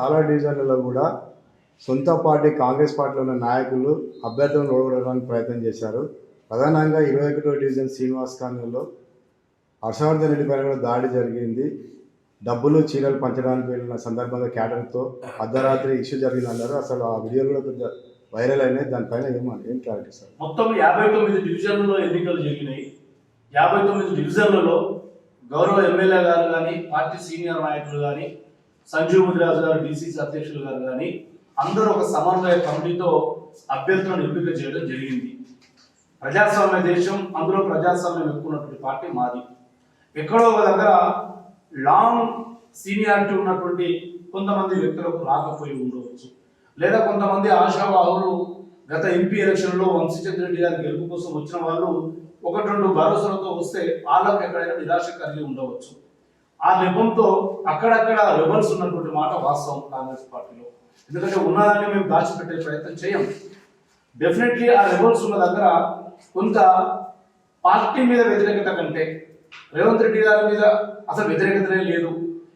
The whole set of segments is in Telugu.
చాలా డివిజన్లలో కూడా సొంత పార్టీ కాంగ్రెస్ పార్టీలో ఉన్న నాయకులు అభ్యర్థులను ఓడగొట్టడానికి ప్రయత్నం చేశారు. ప్రధానంగా 21వ డివిజన్ శ్రీనివాస్ కాలనీలో హర్షవర్ధన్ రెడ్డి పైన కూడా దాడి జరిగింది. డబ్బులు చీరలు పంచడానికి వెళ్ళిన సందర్భంగా క్యాడర్తో అర్ధరాత్రి ఇష్యూ జరిగిందన్నారు. అసలు ఆ వీడియోలు కూడా కొంచెం వైరల్ అయినాయి. దానిపైన ఏం క్లారిటీ సార్? మొత్తం 59 డివిజన్లలో ఎన్నికలు జరిగినాయి. 59 డివిజన్లలో గౌరవ ఎమ్మెల్యే గారు కానీ, పార్టీ సీనియర్ నాయకులు కానీ, సంజీవ్ ముదిరాజు గారు డిసిసి అధ్యక్షులు గారు కానీ అందరూ ఒక సమన్వయ కమిటీతో అభ్యర్థులను ఎంపిక చేయడం జరిగింది. ప్రజాస్వామ్య దేశం, అందులో ప్రజాస్వామ్యం ఎక్కున్నటువంటి పార్టీ మాది. ఎక్కడో ఒక దగ్గర లాంగ్ సీనియారిటీ ఉన్నటువంటి కొంతమంది వ్యక్తులకు రాకపోయి ఉండవచ్చు, లేదా కొంతమంది ఆశావాహులు గత ఎంపీ ఎలక్షన్లో వంశీచంద్ర రెడ్డి గారి గెలుపు కోసం వచ్చిన వాళ్ళు 1-2 భరోసాలతో వస్తే వాళ్ళకు ఎక్కడైనా నిరాశ కలిగి ఉండవచ్చు. ఆ నెపంతో అక్కడక్కడ రెబల్స్ ఉన్నటువంటి మాట వాస్తవం కాంగ్రెస్ పార్టీలో. ఎందుకంటే ఉన్నదాన్ని మేము దాచిపెట్టే ప్రయత్నం చేయం. డెఫినెట్లీ ఆ రెబల్స్ ఉన్న దగ్గర కొంత పార్టీ మీద వ్యతిరేకత కంటే రేవంత్ రెడ్డి గారి మీద అసలు వ్యతిరేకతనే లేదు.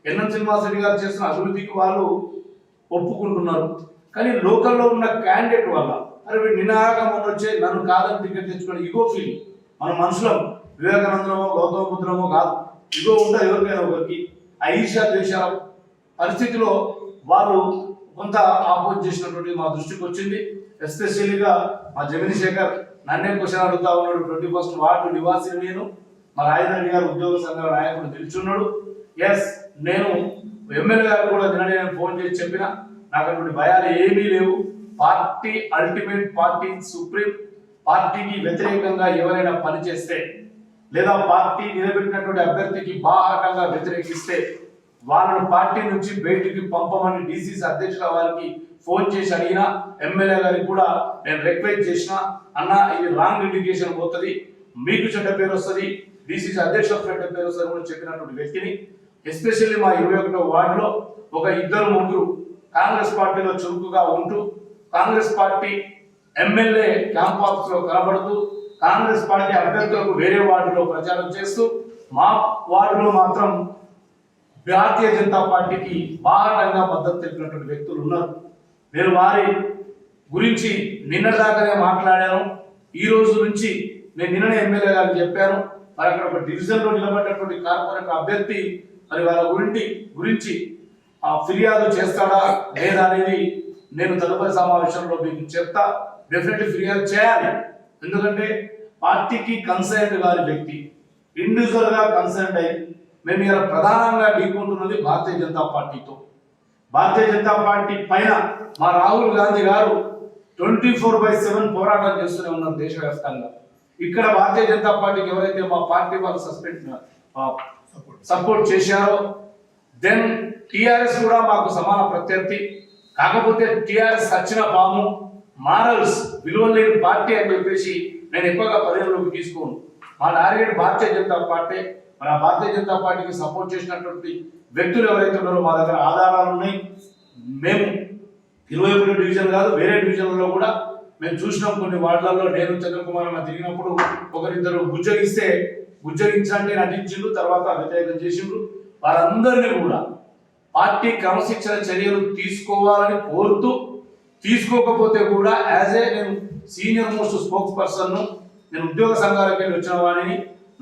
ఎన్ఎం శ్రీనివాసరెడ్డి గారు చేసిన అభివృద్ధికి వాళ్ళు ఒప్పుకుంటున్నారు. కానీ లోకల్లో ఉన్న క్యాండిడేట్ వల్ల అరే వీడు నినాగా వచ్చే నన్ను కాదని టికెట్ తెచ్చుకోండి ఇగో ఫీల్. మన మనుషులం వివేకానందమో గౌతమ బుద్ధమో కాదు, ఇగో ఉంటుంది ఎవరికైనా ఒకరికి. ఆ ఈర్ష్య ద్వేషాల పరిస్థితిలో వాళ్ళు కొంత ఆపోజ్ చేసినటువంటి మా దృష్టికి వచ్చింది. ఎస్పెషల్లీగా మా జమిని శేఖర్ నన్నే క్వశ్చన్ అడుగుతా ఉన్నాడు. 21st వార్డు నివాసి నేను, మా రాజధాని గారు ఉద్యోగ సంఘాల నాయకుడు నిల్చున్నాడు. ఎస్, నేను ఎమ్మెల్యే గారు కూడా నిన్న ఫోన్ చేసి చెప్పిన నాకు అటువంటి భయాలు ఏమీ లేవు. Party ultimate, party supreme. పార్టీకి వ్యతిరేకంగా ఎవరైనా పనిచేస్తే లేదా పార్టీ నిలబెట్టినటువంటి అభ్యర్థికి బాహాటంగా వ్యతిరేకిస్తే వాళ్ళను పార్టీ నుంచి బయటికి పంపమని డిసిసి అధ్యక్షుల వారికి ఫోన్ చేసి అడిగినా, ఎమ్మెల్యే గారికి కూడా నేను రిక్వెస్ట్ చేసిన, అన్న ఇది రాంగ్ ఇండికేషన్ పోతుంది, మీకు చెడ్డ పేరు వస్తుంది, డిసిసి అధ్యక్షులకు చెడ్డ పేరు వస్తుంది అని చెప్పినటువంటి వ్యక్తిని, ఎస్పెషల్లీ మా 21వ వార్డులో ఒక 2-3 కాంగ్రెస్ పార్టీలో చురుకుగా ఉంటూ Congress party MLA camp office లో కనబడుతూ కాంగ్రెస్ పార్టీ అభ్యర్థులకు వేరే వార్డులో ప్రచారం చేస్తూ మా వార్డులో మాత్రం భారతీయ జనతా పార్టీకి బాహాటంగా మద్దతు తెలిపినటువంటి వ్యక్తులు ఉన్నారు. నేను వారి గురించి నిన్నటిదాకానే మాట్లాడాను. ఈ రోజు నుంచి నేను నిన్ననే ఎమ్మెల్యే గారికి చెప్పాను. మరి అక్కడ ఒక డివిజన్లో నిలబడ్డటువంటి కార్పొరేటర్ అభ్యర్థి మరి వాళ్ళ గురించి ఫిర్యాదు చేస్తాడా లేదా అనేది నేను తదుపరి సమావేశంలో మీకు చెప్తా. డెఫినెట్లీ ఫిర్యాదు చేయాలి. ఎందుకంటే పార్టీకి కన్సర్న్ గారి వ్యక్తి ఇండివిజువల్ గా కన్సర్న్ అయ్యి మేము ఇలా ప్రధానంగా ఢీకుంటున్నది భారతీయ జనతా పార్టీతో. భారతీయ జనతా పార్టీ పైన మా రాహుల్ గాంధీ గారు 24/7 పోరాటం చేస్తూనే ఉన్నారు దేశవ్యాప్తంగా. ఇక్కడ భారతీయ జనతా పార్టీకి ఎవరైతే మా పార్టీ వాళ్ళు సపోర్ట్ చేశారో దెన్ టిఆర్ఎస్ కూడా మాకు సమాన ప్రత్యర్థి. కాకపోతే టిఆర్ఎస్ సచ్చిన పాము, మారల్స్ విలువ లేని పార్టీ అని చెప్పేసి నేను ఎక్కువగా పరిగణలోకి తీసుకోను. మా టార్గెట్ భారతీయ జనతా పార్టీ. మన భారతీయ జనతా పార్టీకి సపోర్ట్ చేసినటువంటి వ్యక్తులు ఎవరైతే ఉన్నారో మా దగ్గర ఆధారాలు ఉన్నాయి. మేము 21 డివిజన్ కాదు, వేరే డివిజన్లలో కూడా మేము చూసినాం. కొన్ని వార్డులలో నేను చంద్రకుమార్ అన్న తిరిగినప్పుడు ఒకరిద్దరు బుజ్జగించండి నటించిండ్రు, తర్వాత వ్యతిరేకం చేసిండ్రు. వారందరినీ కూడా పార్టీ క్రమశిక్షణ చర్యలు తీసుకోవాలని కోరుతూ, తీసుకోకపోతే కూడా యాజ్ ఏ నేను సీనియర్ మోస్ట్ స్పోక్స్ పర్సన్, నేను ఉద్యోగ సంఘాలకు వెళ్ళి వచ్చిన వాడిని,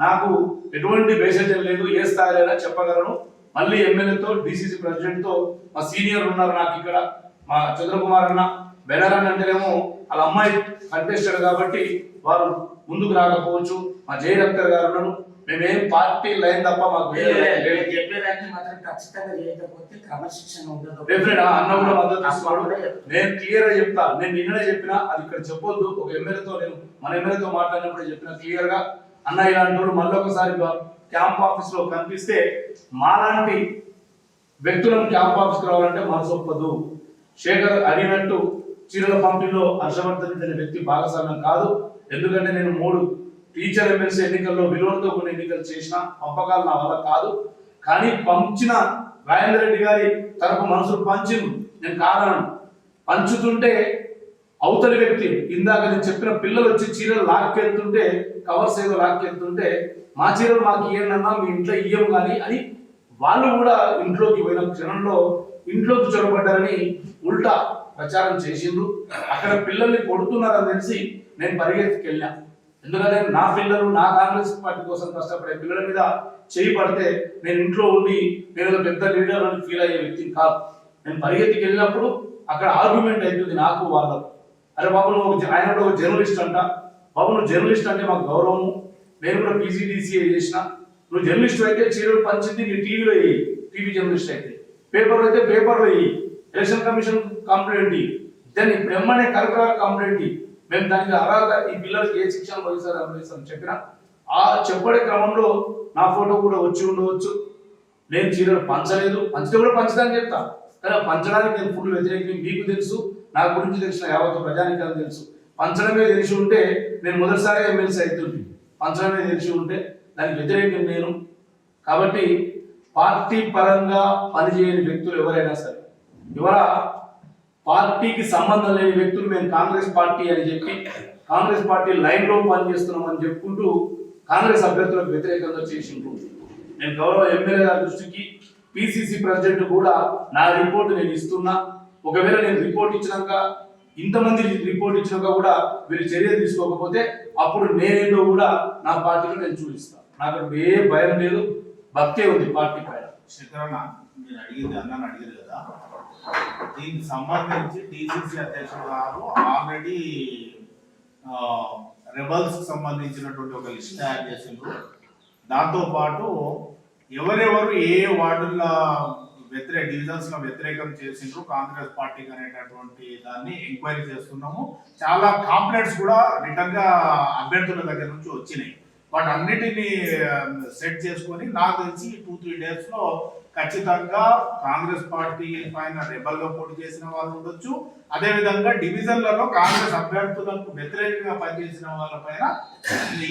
నాకు ఎటువంటి బేసజం లేదు, ఏ స్థాయిలో చెప్పగలను. మళ్ళీ ఎమ్మెల్యేతో డిసిసి ప్రెసిడెంట్తో మా సీనియర్ ఉన్నారు నాకు ఇక్కడ, మా చంద్రకుమార్ అన్న బెనర్ అన్న అంటేనేమో వాళ్ళ అమ్మాయి కంటెస్టెడ్ కాబట్టి వారు ముందుకు రాకపోవచ్చు. మా జయరక్తర్ గారు ఉన్నారు. మేమేం పార్టీ లైన్ తప్ప మాకు అన్న కూడా మద్దతు తీసుకోవడం నేను క్లియర్ గా చెప్తా. నేను నిన్ననే చెప్పినా, అది ఇక్కడ చెప్పొద్దు. ఒక ఎమ్మెల్యేతో నేను మన ఎమ్మెల్యేతో మాట్లాడినప్పుడు చెప్పిన క్లియర్ గా, అన్న ఇలాంటి వాళ్ళు మళ్ళీ ఒకసారి క్యాంప్ ఆఫీస్ లో కనిపిస్తే మాలాంటి వ్యక్తులను క్యాంప్ ఆఫీస్కి రావాలంటే మనసు ఒప్పదు. శేఖర్ అడిగినట్టు చీరల పంపిణీలో హర్షవర్ధన్ అనే వ్యక్తి భాగస్వామ్యం కాదు. ఎందుకంటే నేను 3 టీచర్ ఎమ్మెల్సీ ఎన్నికల్లో విలువలతో కొన్ని ఎన్నికలు చేసిన పంపకాలు నా వల్ల కాదు. కానీ పంచిన రాజేంద్ర రెడ్డి గారి తరపు మనసులు పంచింది, నేను కాదనను. పంచుతుంటే అవతలి వ్యక్తి ఇందాక నేను చెప్పిన పిల్లలు వచ్చి చీరలు లాక్కెళ్తుంటే, కవర్స్ ఏదో లాక్కెళ్తుంటే మా చీరలు మాకు ఇయ్యండి అన్నా, మీ ఇంట్లో ఇయ్యం కానీ అని వాళ్ళు కూడా ఇంట్లోకి పోయిన క్షణంలో ఇంట్లోకి చొరబడ్డారని ఉల్టా ప్రచారం చేసిండ్రు. అక్కడ పిల్లల్ని కొడుతున్నారని తెలిసి నేను పరిగెత్తికి వెళ్ళినా. ఎందుకంటే నా పిల్లలు నా కాంగ్రెస్ పార్టీ కోసం కష్టపడే పిల్లల మీద చేయి పడితే నేను ఇంట్లో ఉండి నేను పెద్ద లీడర్ అని ఫీల్ అయ్యే వ్యక్తిని కాదు. నేను పరిగెత్తికి వెళ్ళినప్పుడు అక్కడ ఆర్గ్యుమెంట్ అవుతుంది నాకు వాళ్ళకు. అరే బాబు నువ్వు ఆయన కూడా ఒక జర్నలిస్ట్ అంట, బాబు నువ్వు జర్నలిస్ట్ అంటే మాకు గౌరవము, నేను కూడా పీజీడీసీఏ చేసిన, నువ్వు జర్నలిస్ట్ అయితే చీరలు పంచింది నీ టీవీలో వేయి, టీవీ జర్నలిస్ట్ అయితే పేపర్లో అయితే పేపర్లో వేయి, ఎలక్షన్ కమిషన్ కంప్లైంట్ ఇయ్యి, దాన్ని బ్రహ్మనే కలెక్టర్ కంప్లైంట్ ఇయ్యి, మేము దానికి అర్హత ఈ పిల్లలకి ఏ శిక్షణ వహిస్తారు అని చెప్పిన ఆ చెప్పడే క్రమంలో నా ఫోటో కూడా వచ్చి ఉండవచ్చు. నేను చీరలు పంచలేదు, పంచితే కూడా పంచదని చెప్తా, కానీ పంచడానికి నేను ఫుల్ వ్యతిరేకం. మీకు తెలుసు, నా గురించి తెలిసిన యావత్ ప్రజానికానికి తెలుసు. పంచడమే తెలిసి ఉంటే నేను మొదటిసారి ఎమ్మెల్సీ అవుతుంది, పంచడమే తెలిసి ఉంటే దానికి వ్యతిరేకం నేను. కాబట్టి పార్టీ పరంగా పనిచేయని వ్యక్తులు ఎవరైనా సరే, ఇవాళ పార్టీకి సంబంధం లేని వ్యక్తులు మేము కాంగ్రెస్ పార్టీ అని చెప్పి కాంగ్రెస్ పార్టీ లైన్లో పనిచేస్తున్నాం అని చెప్పుకుంటూ కాంగ్రెస్ అభ్యర్థులకు వ్యతిరేకంగా చేసిండ్రు. నేను గౌరవ ఎమ్మెల్యే గారి దృష్టికి పిసిసి ప్రెసిడెంట్ కూడా నా రిపోర్ట్ నేను ఇస్తున్నా. ఒకవేళ నేను రిపోర్ట్ ఇచ్చినాక ఇంతమంది రిపోర్ట్ ఇచ్చినాక కూడా వీళ్ళు చర్య తీసుకోకపోతే అప్పుడు నేనేందో కూడా నా పార్టీలో నేను చూపిస్తాను. నాకు ఏ భయం లేదు, భక్తే ఉంది పార్టీ పైన. శంకరన్న, మీరు అన్నాను అడిగారు కదా, దీనికి సంబంధించి టీసీసీ అధ్యక్షుడు గారు ఆల్రెడీ రెబల్స్ సంబంధించినటువంటి ఒక లిస్ట్ తయారు చేసిండ్రు. దాంతోపాటు ఎవరెవరు ఏ వార్డుల డివిజన్స్ లో వ్యతిరేకం చేసిండ్రు కాంగ్రెస్ పార్టీకి అనేటటువంటి దాన్ని ఎంక్వైరీ చేస్తున్నాము. చాలా కాంప్లైంట్స్ కూడా రిటర్న్ గా అభ్యర్థుల దగ్గర నుంచి వచ్చినాయి. వాటన్నిటిని సెట్ చేసుకొని నాకు తెలిసి 2-3 డేస్ లో ఖచ్చితంగా కాంగ్రెస్ పార్టీ పైన రెబల్ గా పోటీ చేసిన వాళ్ళు ఉండొచ్చు, అదేవిధంగా డివిజన్లలో కాంగ్రెస్ అభ్యర్థులకు వ్యతిరేకంగా పనిచేసిన వాళ్ళ పైన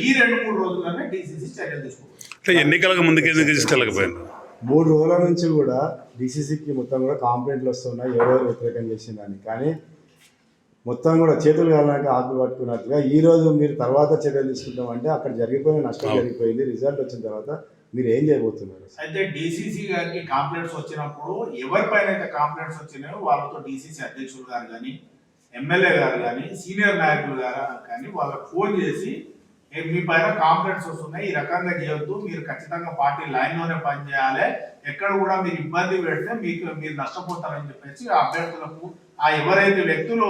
ఈ 2-3 రోజుల్లోనే డిసిసి చర్యలు తీసుకోవచ్చు. ఎన్నికలకు ముందుకు ఎందుకు తీసుకెళ్ళకపోయింది? 3 రోజుల నుంచి కూడా డీసీసీకి మొత్తం కూడా కంప్లైంట్లు వస్తున్నాయి ఎవరెవరు వ్యతిరేకం చేసిందని. కానీ మొత్తం కూడా చేతులు కాలనాక ఆకులు పట్టుకున్నట్టుగా ఈ రోజు మీరు తర్వాత చర్యలు తీసుకుంటామంటే అక్కడ జరిగిపోయిన నష్టం జరిగిపోయింది. రిజల్ట్ వచ్చిన తర్వాత మీరు ఏం చేయబోతున్నారు? అయితే డీసీసీ గారికి కంప్లైంట్స్ వచ్చినప్పుడు ఎవరిపైన అయితే కంప్లైంట్స్ వచ్చినాయో వాళ్ళతో డీసీసీ అధ్యక్షులు గారు కానీ ఎమ్మెల్యే గారు కానీ సీనియర్ నాయకులు గారు కానీ వాళ్ళకి ఫోన్ చేసి మీ పైన కాంప్లైంట్స్ వస్తున్నాయి, ఈ రకంగా చేయొద్దు, మీరు ఖచ్చితంగా పార్టీ లైన్లోనే పనిచేయాలి, ఎక్కడ కూడా మీరు ఇబ్బంది పెడితే మీరు నష్టపోతారని చెప్పేసి అభ్యర్థులకు ఆ ఎవరైతే వ్యక్తులు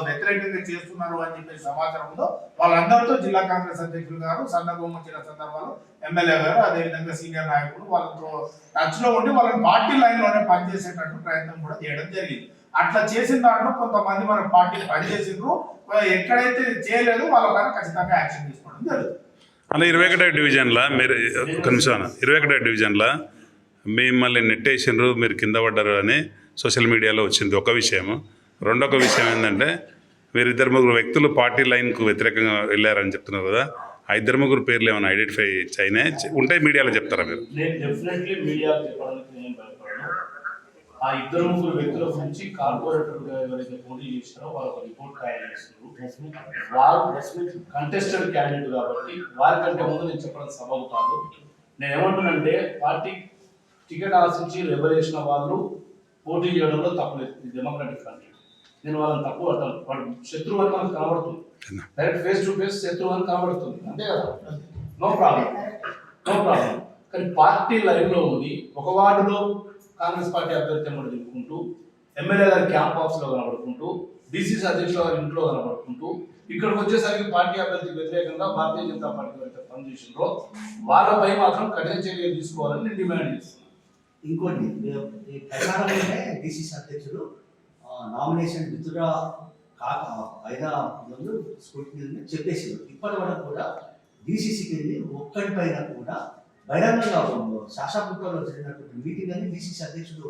వ్యతిరేకంగా చేస్తున్నారు అని చెప్పేసి సమాచారం ఉందో వాళ్ళందరితో జిల్లా కాంగ్రెస్ అధ్యక్షులు గారు సందర్భం వచ్చిన సందర్భాలు ఎమ్మెల్యే గారు అదేవిధంగా సీనియర్ నాయకులు వాళ్ళతో టచ్ లో ఉండి వాళ్ళని పార్టీ లైన్లోనే పనిచేసేటట్టు ప్రయత్నం కూడా చేయడం జరిగింది. అట్లా చేసిన దాంట్లో కొంతమంది మన పార్టీ పనిచేసిండ్రు, ఎక్కడైతే చేయలేదు వాళ్ళపైన ఖచ్చితంగా యాక్షన్ తీసుకోవడం జరుగుతుంది. అలా 21వ డివిజన్లో మీరు ఒక నిమిషం, 21వ డివిజన్లో మిమ్మల్ని నెట్టేసిండ్రు, మీరు కింద పడ్డారు అని సోషల్ మీడియాలో వచ్చింది ఒక విషయము. రెండొక విషయం ఏంటంటే మీరు 2-3 వ్యక్తులు పార్టీ లైన్కు వ్యతిరేకంగా వెళ్ళారని చెప్తున్నారు కదా, ఆ 2-3 పేర్లు ఏమైనా ఐడెంటిఫై అయినాయి ఉంటే మీడియాలో చెప్తారా మీరు? నేను డెఫినెట్లీ మీడియాకు చెప్పడానికి నేను భయపడను. ఆ 2-3 వ్యక్తుల గురించి కార్పొరేటర్గా ఎవరైతే పోటీ చేస్తారో వాళ్ళకు రిపోర్ట్ తయారు చేస్తున్నారు. వారు కంటెస్టెడ్ క్యాండిడేట్ కాబట్టి వారికంటే ముందు నేను చెప్పడం సబబు కాదు. నేను ఏమంటున్నానంటే పార్టీ టికెట్ ఆశించి రెబలేసిన వాళ్ళు పోటీ చేయడంలో తప్పలేదు. ఇది డెమోక్రాటిక్ కంట్రీ, నేను వాళ్ళని తక్కువ అంటాను. వాడు శత్రువు అని మనకు కనబడుతుంది, డైరెక్ట్ ఫేస్ టు ఫేస్ శత్రువు అని కనబడుతుంది, అంతే కదా, నో ప్రాబ్లం. కానీ పార్టీ లైన్లో ఉంది, ఒక వార్డులో కాంగ్రెస్ పార్టీ అభ్యర్థి ఎమ్మడి తిప్పుకుంటూ, ఎమ్మెల్యే గారి క్యాంప్ ఆఫీస్లో కనబడుకుంటూ, డీసీసీ అధ్యక్షుల గారి ఇంట్లో కనబడుకుంటూ, ఇక్కడికి వచ్చేసరికి పార్టీ అభ్యర్థికి వ్యతిరేకంగా భారతీయ జనతా పార్టీ అయితే పనిచేసిండ్రో వాళ్ళపై మాత్రం కఠిన చర్యలు తీసుకోవాలని నేను డిమాండ్ చేస్తున్నాను. ఇంకోటి ప్రధానంగానే డిసిసి అధ్యక్షుడు నామినేషన్ విత్డ్రా అయినా ముందు స్కూటీ చెప్పేసారు. ఇప్పటి వరకు కూడా డిసిసికి వెళ్ళి ఒక్కడిపైన కూడా బహిరంగంగా శాసనసభలో జరిగినటువంటి మీటింగ్ అని డిసిసి అధ్యక్షుడు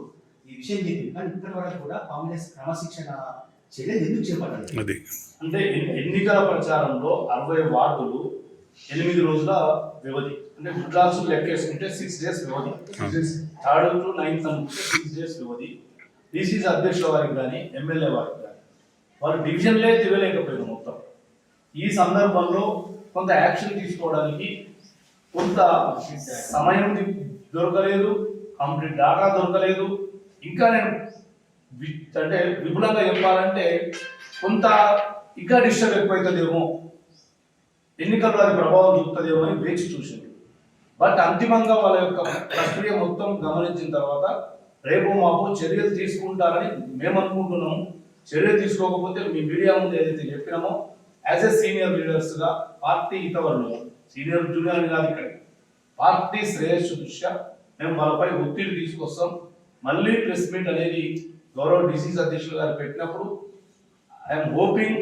ఈ విషయం చెప్పింది. కానీ ఇప్పటి వరకు కూడా కాంగ్రెస్ క్రమశిక్షణ చర్యలు ఎందుకు చేపట్టాలి? అంటే ఎన్నికల ప్రచారంలో 60 వార్డులు 8 రోజుల వ్యవధి, అంటే గుడ్రాసు లెక్కేసుకుంటే 6 డేస్ వ్యవధి, 3rd to 9th అనుకుంటే 6 డేస్ వ్యవధి. డిసిసి అధ్యక్షుల వారికి కానీ ఎమ్మెల్యే వారికి కానీ వారు డివిజన్లే తిరగలేకపోయారు మొత్తం. ఈ సందర్భంలో కొంత యాక్షన్ తీసుకోవడానికి కొంత సమయం దొరకలేదు, కంప్లీట్ డాటా దొరకలేదు. ఇంకా నేను అంటే విపులంగా చెప్పాలంటే కొంత ఇంకా డిస్టర్బ్ ఎక్కువైతుందేమో, ఎన్నికల్లో అది ప్రభావం చూపుతుందేమో అని వేచి చూసింది. బట్ అంతిమంగా వాళ్ళ యొక్క ప్రక్రియ మొత్తం గమనించిన తర్వాత రేపు మాపు చర్యలు తీసుకుంటారని మేము అనుకుంటున్నాము. చర్యలు తీసుకోకపోతే మీ మీడియా ముందు ఏదైతే చెప్పినామో యాజ్ ఎ సీనియర్ లీడర్స్గా పార్టీ హితవరులుగా, సీనియర్ జూనియర్ అని కాదు, ఇక్కడ పార్టీ శ్రేయస్సు దృష్ట్యా మేము వాళ్ళపై ఒత్తిడి తీసుకొస్తాం. మళ్ళీ ప్రెస్ మీట్ అనేది గౌరవ డిసిసి అధ్యక్షులు గారు పెట్టినప్పుడు ఐఎమ్ హోపింగ్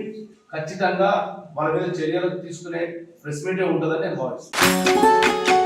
ఖచ్చితంగా వాళ్ళ మీద చర్యలు తీసుకునే ప్రెస్ మీటే ఉంటుందని నేను భావిస్తున్నాను.